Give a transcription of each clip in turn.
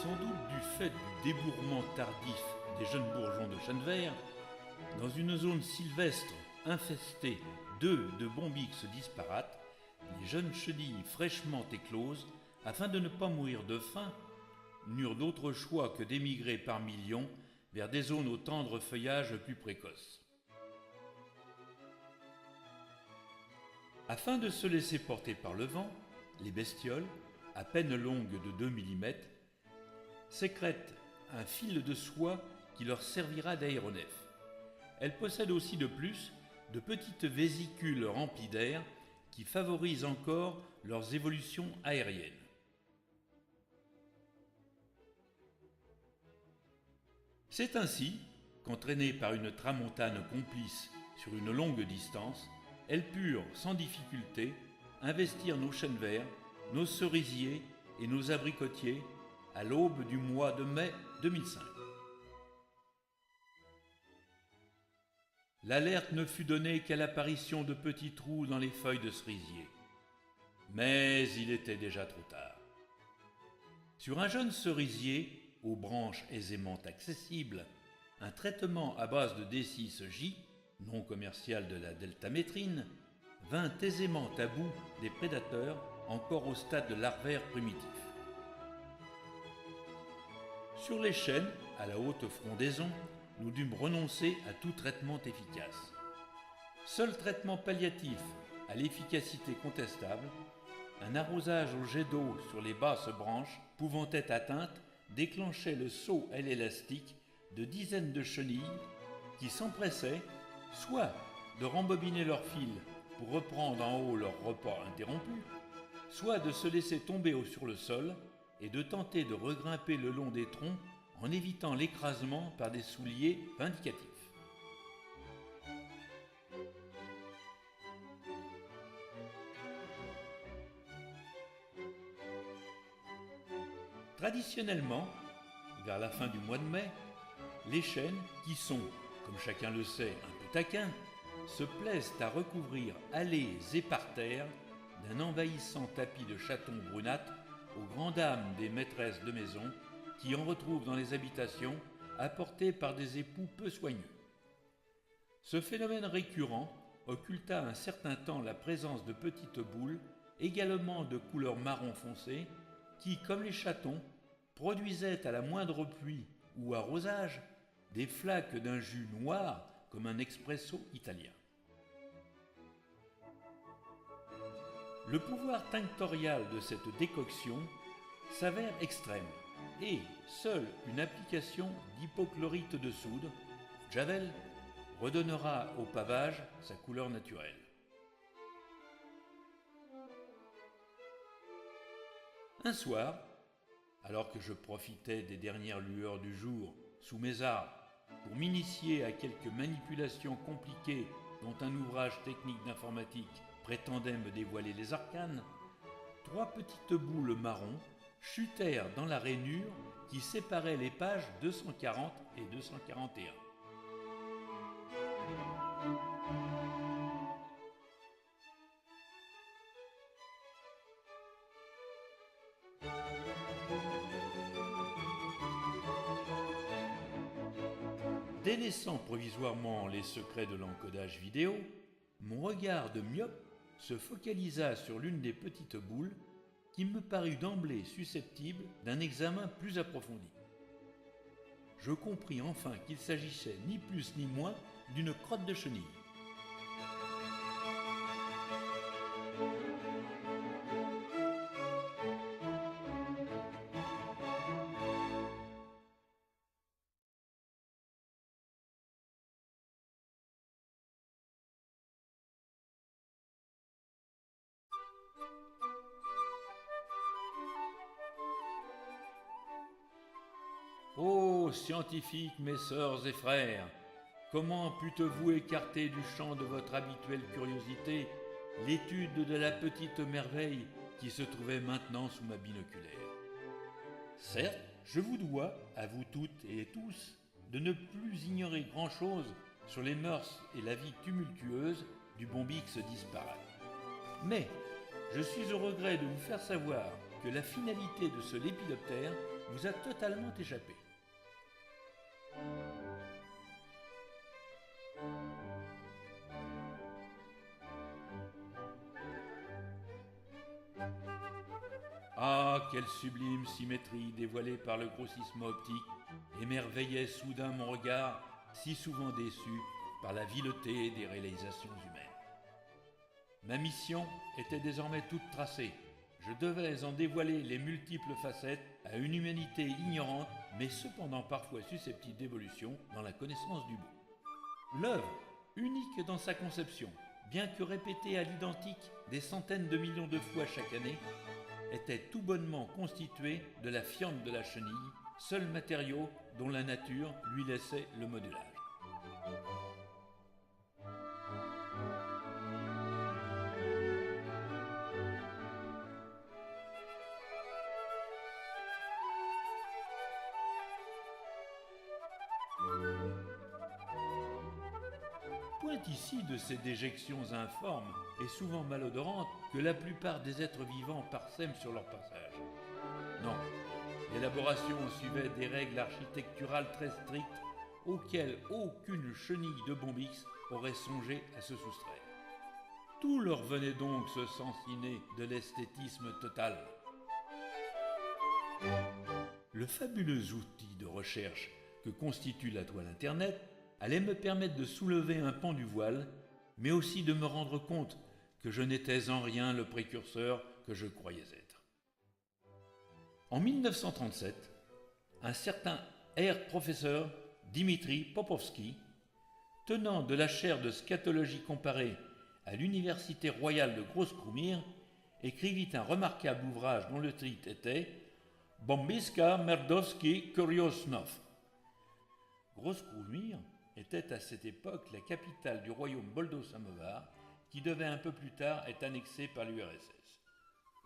sans doute du fait du débourrement tardif des jeunes bourgeons de chêne-vert, dans une zone sylvestre infestée d'œufs de bombyx disparates, les jeunes chenilles fraîchement écloses, afin de ne pas mourir de faim, n'eurent d'autre choix que d'émigrer par millions vers des zones au tendre feuillage plus précoce. Afin de se laisser porter par le vent, les bestioles, à peine longues de 2 mm, sécrètent un fil de soie qui leur servira d'aéronef. Elles possèdent aussi de plus de petites vésicules remplies d'air qui favorisent encore leurs évolutions aériennes. C'est ainsi qu'entraînées par une tramontane complice sur une longue distance, elles purent sans difficulté investir nos chênes verts, nos cerisiers et nos abricotiers à l'aube du mois de mai 2005. L'alerte ne fut donnée qu'à l'apparition de petits trous dans les feuilles de cerisier. Mais il était déjà trop tard. Sur un jeune cerisier, aux branches aisément accessibles, un traitement à base de D6J, nom commercial de la deltamétrine, vint aisément à bout des prédateurs encore au stade de larvaire primitif. Sur les chênes, à la haute frondaison, nous dûmes renoncer à tout traitement efficace. Seul traitement palliatif à l'efficacité contestable, un arrosage au jet d'eau sur les basses branches pouvant être atteintes déclenchait le saut à l'élastique de dizaines de chenilles qui s'empressaient soit de rembobiner leur fil pour reprendre en haut leur repas interrompu, soit de se laisser tomber sur le sol et de tenter de regrimper le long des troncs en évitant l'écrasement par des souliers vindicatifs. Traditionnellement, vers la fin du mois de mai, les chênes, qui sont, comme chacun le sait, un peu taquins, se plaisent à recouvrir allées et parterres d'un envahissant tapis de chatons brunâtres aux grandes dames des maîtresses de maison qui en retrouvent dans les habitations apportées par des époux peu soigneux. Ce phénomène récurrent occulta un certain temps la présence de petites boules, également de couleur marron foncé, qui, comme les chatons, produisaient à la moindre pluie ou arrosage des flaques d'un jus noir comme un expresso italien. Le pouvoir tinctorial de cette décoction s'avère extrême et seule une application d'hypochlorite de soude, Javel, redonnera au pavage sa couleur naturelle. Un soir, alors que je profitais des dernières lueurs du jour sous mes arbres pour m'initier à quelques manipulations compliquées dont un ouvrage technique d'informatique prétendait me dévoiler les arcanes, 3 petites boules marron chutèrent dans la rainure qui séparait les pages 240 et 241. Délaissant provisoirement les secrets de l'encodage vidéo, mon regard de myope se focalisa sur l'une des petites boules qui me parut d'emblée susceptible d'un examen plus approfondi. Je compris enfin qu'il s'agissait ni plus ni moins d'une crotte de chenille. Ô scientifiques, mes sœurs et frères, comment pûtes-vous écarter du champ de votre habituelle curiosité l'étude de la petite merveille qui se trouvait maintenant sous ma binoculaire? Certes, je vous dois, à vous toutes et tous, de ne plus ignorer grand-chose sur les mœurs et la vie tumultueuse du Bombyx disparate. Mais je suis au regret de vous faire savoir que la finalité de ce lépidoptère vous a totalement échappé. Ah, quelle sublime symétrie dévoilée par le grossissement optique émerveillait soudain mon regard, si souvent déçu par la vileté des réalisations humaines. Ma mission était désormais toute tracée. Je devais en dévoiler les multiples facettes à une humanité ignorante, mais cependant parfois susceptible d'évolution dans la connaissance du beau. L'œuvre, unique dans sa conception, bien que répétée à l'identique des centaines de millions de fois chaque année, était tout bonnement constituée de la fiente de la chenille, seul matériau dont la nature lui laissait le modelage. Point ici de ces déjections informes et souvent malodorantes que la plupart des êtres vivants parsèment sur leur passage. Non, l'élaboration suivait des règles architecturales très strictes auxquelles aucune chenille de Bombyx aurait songé à se soustraire. Tout leur venait donc ce sens inné de l'esthétisme total. Le fabuleux outil de recherche que constitue la toile Internet allait me permettre de soulever un pan du voile, mais aussi de me rendre compte que je n'étais en rien le précurseur que je croyais être. En 1937, un certain professeur Dimitri Popovski, tenant de la chaire de scatologie comparée à l'Université royale de Gross-Koumir, écrivit un remarquable ouvrage dont le titre était Bombyska Merdovski Kuriosnov. Gross-Koumir était à cette époque la capitale du royaume boldo-samovar qui devait un peu plus tard être annexé par l'URSS.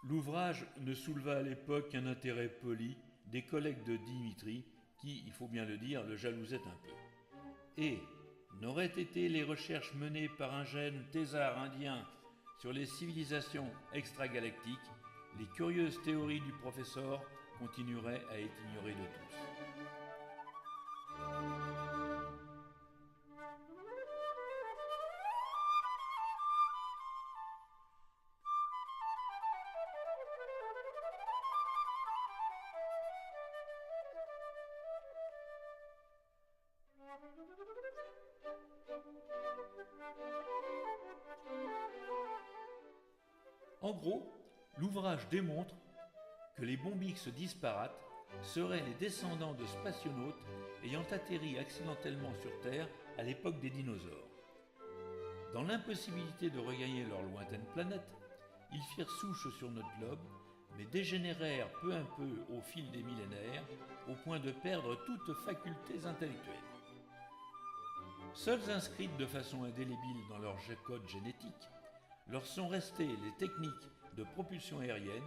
L'ouvrage ne souleva à l'époque qu'un intérêt poli des collègues de Dimitri qui, il faut bien le dire, le jalousaient un peu. Et n'auraient été les recherches menées par un jeune thésard indien sur les civilisations extragalactiques, les curieuses théories du professeur continueraient à être ignorées de tous. En gros, l'ouvrage démontre que les Bombyx disparates seraient les descendants de spationautes ayant atterri accidentellement sur Terre à l'époque des dinosaures. Dans l'impossibilité de regagner leur lointaine planète, ils firent souche sur notre globe, mais dégénérèrent peu à peu au fil des millénaires, au point de perdre toutes facultés intellectuelles. Seules inscrites de façon indélébile dans leur code génétique, leur sont restées les techniques de propulsion aérienne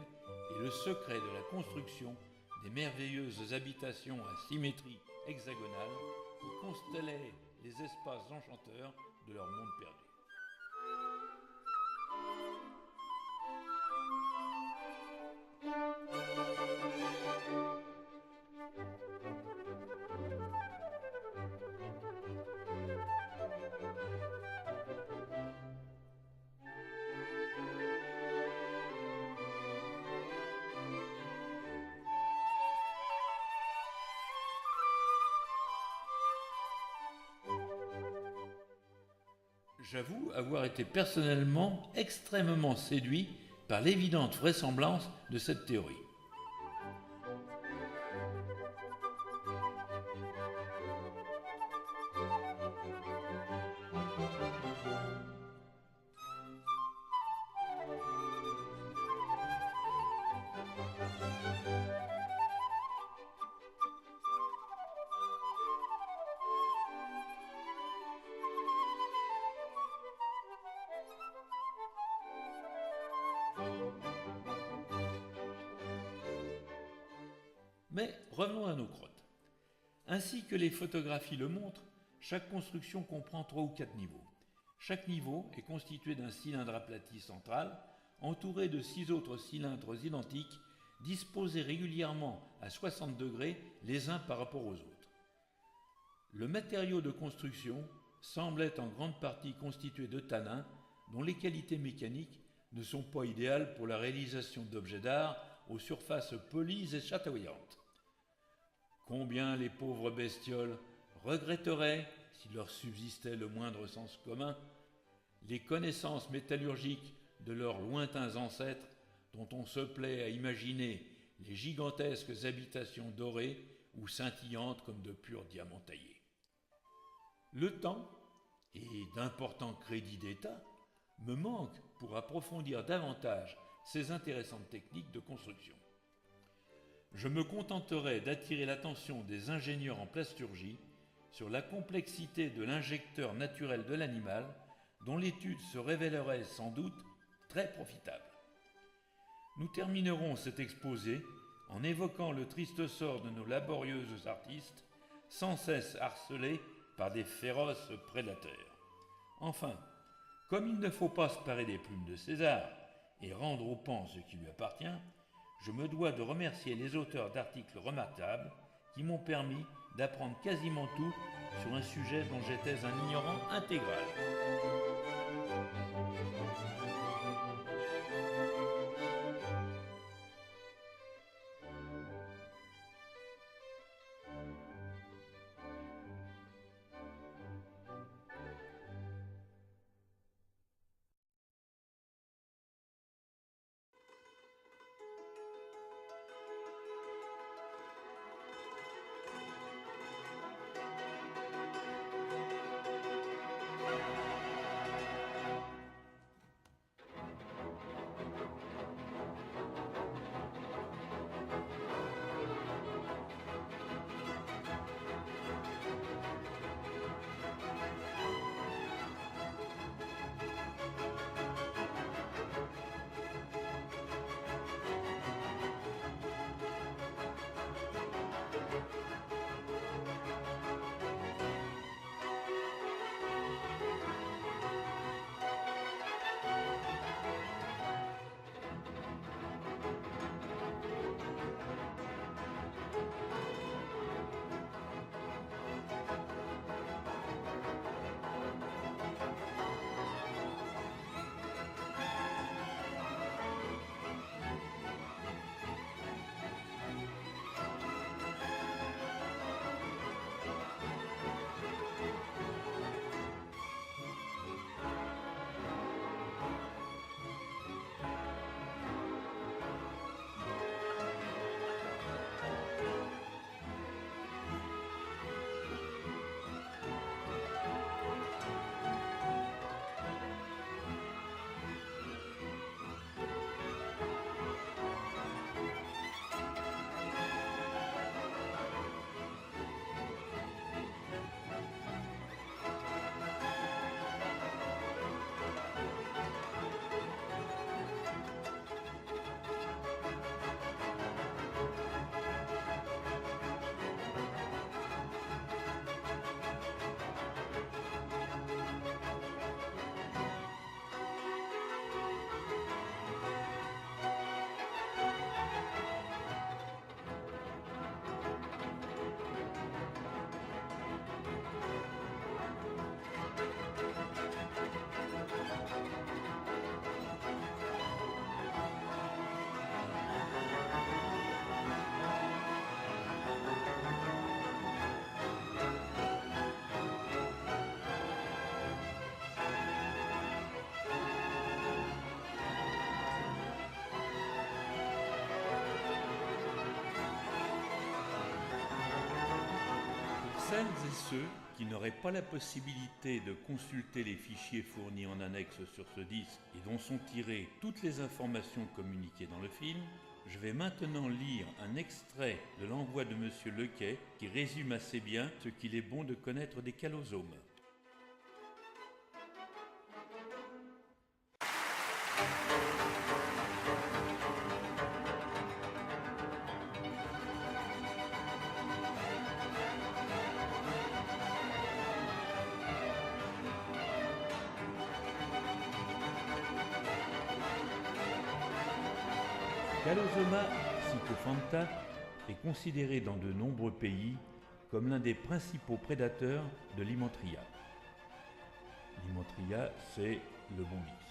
et le secret de la construction des merveilleuses habitations à symétrie hexagonale qui constellaient les espaces enchanteurs de leur monde perdu. J'avoue avoir été personnellement extrêmement séduit par l'évidente vraisemblance de cette théorie. Mais revenons à nos grottes. Ainsi que les photographies le montrent, chaque construction comprend 3 ou 4 niveaux. Chaque niveau est constitué d'un cylindre aplati central, entouré de 6 autres cylindres identiques disposés régulièrement à 60 degrés les uns par rapport aux autres. Le matériau de construction semble être en grande partie constitué de tanins dont les qualités mécaniques ne sont pas idéales pour la réalisation d'objets d'art aux surfaces polies et chatoyantes. Combien les pauvres bestioles regretteraient, s'il leur subsistait le moindre sens commun, les connaissances métallurgiques de leurs lointains ancêtres dont on se plaît à imaginer les gigantesques habitations dorées ou scintillantes comme de purs diamants taillés. Le temps et d'importants crédits d'État me manquent pour approfondir davantage ces intéressantes techniques de construction. Je me contenterai d'attirer l'attention des ingénieurs en plasturgie sur la complexité de l'injecteur naturel de l'animal, dont l'étude se révélerait sans doute très profitable. Nous terminerons cet exposé en évoquant le triste sort de nos laborieuses artistes, sans cesse harcelés par des féroces prédateurs. Enfin, comme il ne faut pas se parer des plumes de César et rendre au pan ce qui lui appartient, je me dois de remercier les auteurs d'articles remarquables qui m'ont permis d'apprendre quasiment tout sur un sujet dont j'étais un ignorant intégral. Celles et ceux qui n'auraient pas la possibilité de consulter les fichiers fournis en annexe sur ce disque et dont sont tirées toutes les informations communiquées dans le film, je vais maintenant lire un extrait de l'envoi de Monsieur Lequet qui résume assez bien ce qu'il est bon de connaître des callosomes. Callosoma sycophanta est considéré dans de nombreux pays comme l'un des principaux prédateurs de l'Hymantria. L'Hymantria, c'est le bombyx.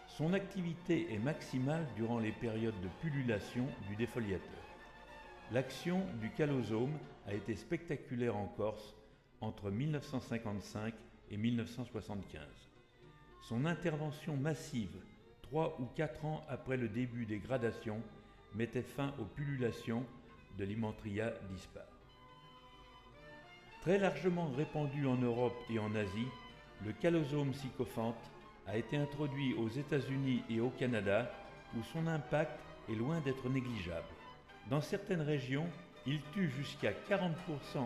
Son activité est maximale durant les périodes de pullulation du défoliateur. L'action du calosome a été spectaculaire en Corse entre 1955 et 1975. Son intervention massive, 3 ou 4 ans après le début des gradations, mettait fin aux pullulations de l'Hymantria dispar. Très largement répandu en Europe et en Asie, le calosome sycophante a été introduit aux États-Unis et au Canada, où son impact est loin d'être négligeable. Dans certaines régions, il tue jusqu'à 40%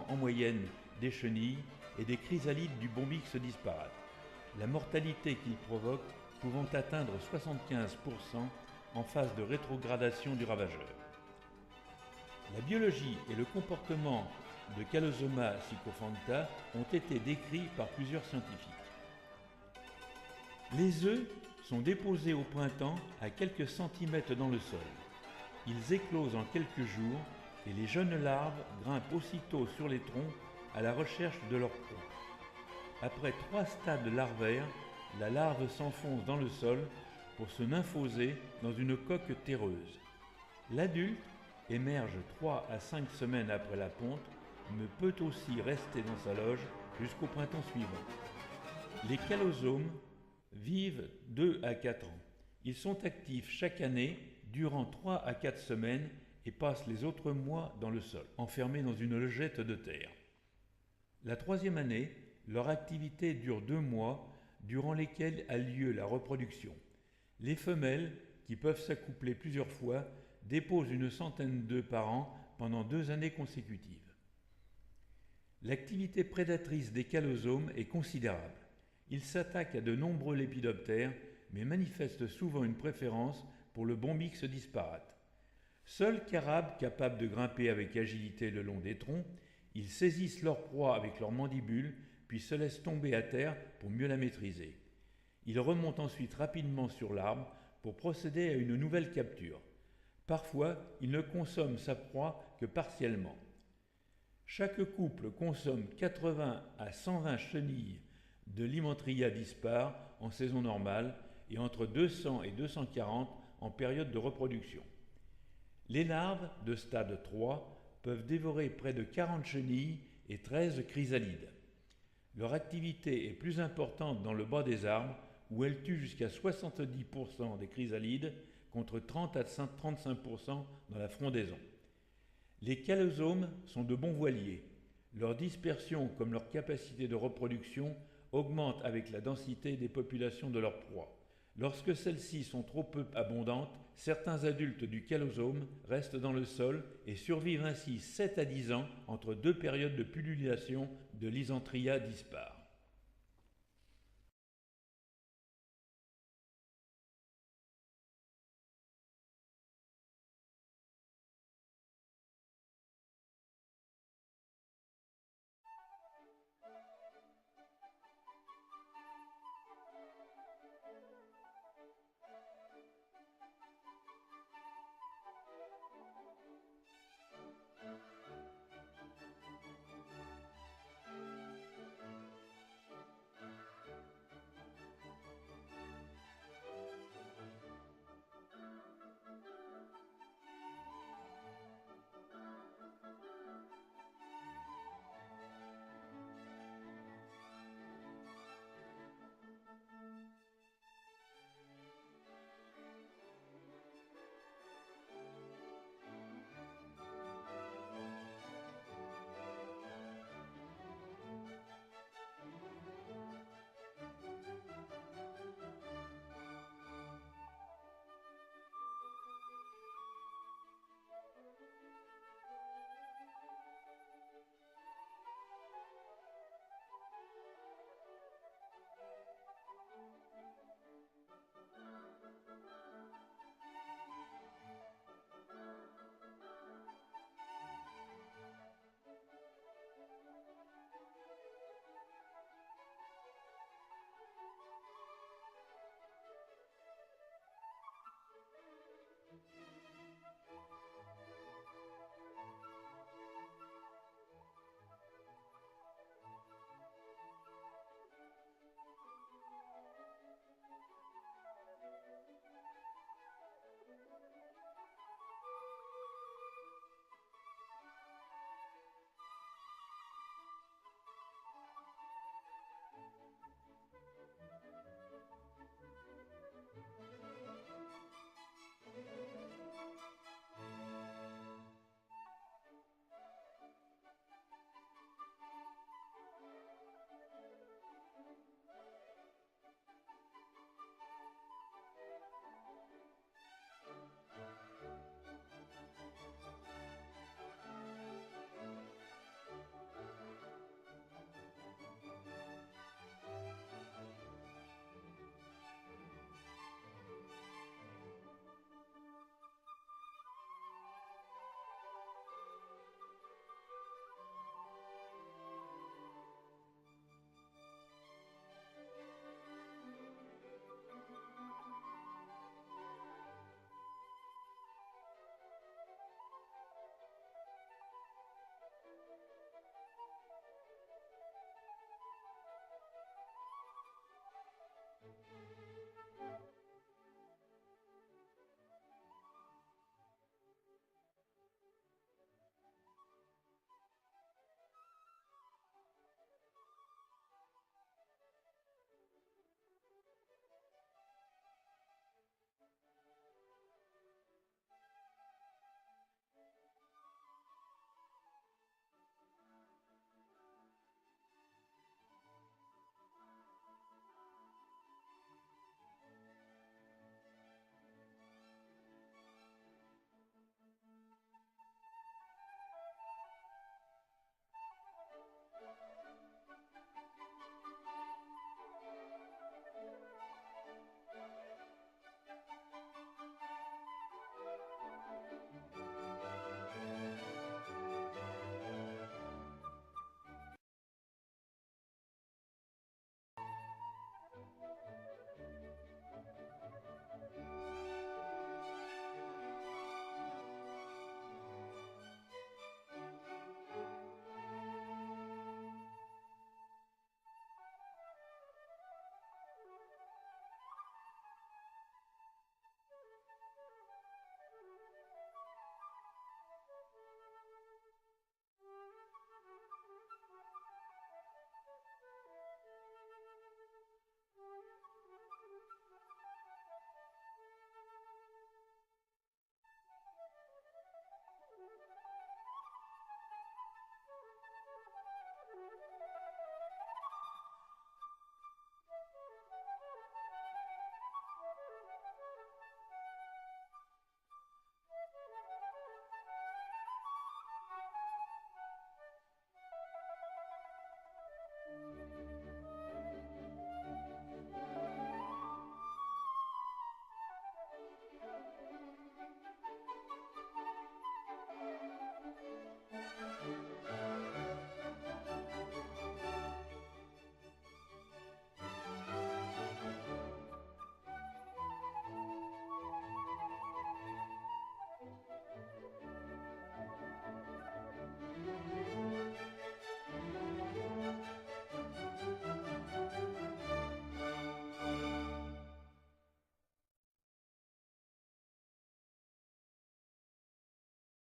en moyenne des chenilles et des chrysalides du bombyx disparate, la mortalité qu'il provoque pouvant atteindre 75% en phase de rétrogradation du ravageur. La biologie et le comportement de Calosoma sycophanta ont été décrits par plusieurs scientifiques. Les œufs sont déposés au printemps à quelques centimètres dans le sol. Ils éclosent en quelques jours et les jeunes larves grimpent aussitôt sur les troncs à la recherche de leur proie. Après 3 stades larvaires, la larve s'enfonce dans le sol pour se nymphoser dans une coque terreuse. L'adulte émerge 3 à 5 semaines après la ponte, mais peut aussi rester dans sa loge jusqu'au printemps suivant. Les calosomes vivent 2 à 4 ans. Ils sont actifs chaque année durant 3 à 4 semaines et passent les autres mois dans le sol, enfermés dans une logette de terre. La 3e année, leur activité dure 2 mois, durant lesquels a lieu la reproduction. Les femelles, qui peuvent s'accoupler plusieurs fois, déposent une centaine d'œufs par an pendant 2 années consécutives. L'activité prédatrice des calosomes est considérable. Ils s'attaquent à de nombreux lépidoptères, mais manifestent souvent une préférence pour le bombyx disparate. Seuls carabes capables de grimper avec agilité le long des troncs, ils saisissent leur proie avec leurs mandibules, puis se laissent tomber à terre pour mieux la maîtriser. Ils remontent ensuite rapidement sur l'arbre pour procéder à une nouvelle capture. Parfois, ils ne consomment sa proie que partiellement. Chaque couple consomme 80 à 120 chenilles de l'Hymantria dispar en saison normale et entre 200 et 240 en période de reproduction. Les larves de stade 3 peuvent dévorer près de 40 chenilles et 13 chrysalides. Leur activité est plus importante dans le bas des arbres où elles tuent jusqu'à 70% des chrysalides contre 30 à 35% dans la frondaison. Les calosomes sont de bons voiliers. Leur dispersion comme leur capacité de reproduction augmente avec la densité des populations de leur proie. Lorsque celles-ci sont trop peu abondantes, certains adultes du calosome restent dans le sol et survivent ainsi 7 à 10 ans entre 2 périodes de pullulation de l'Hymantria dispar.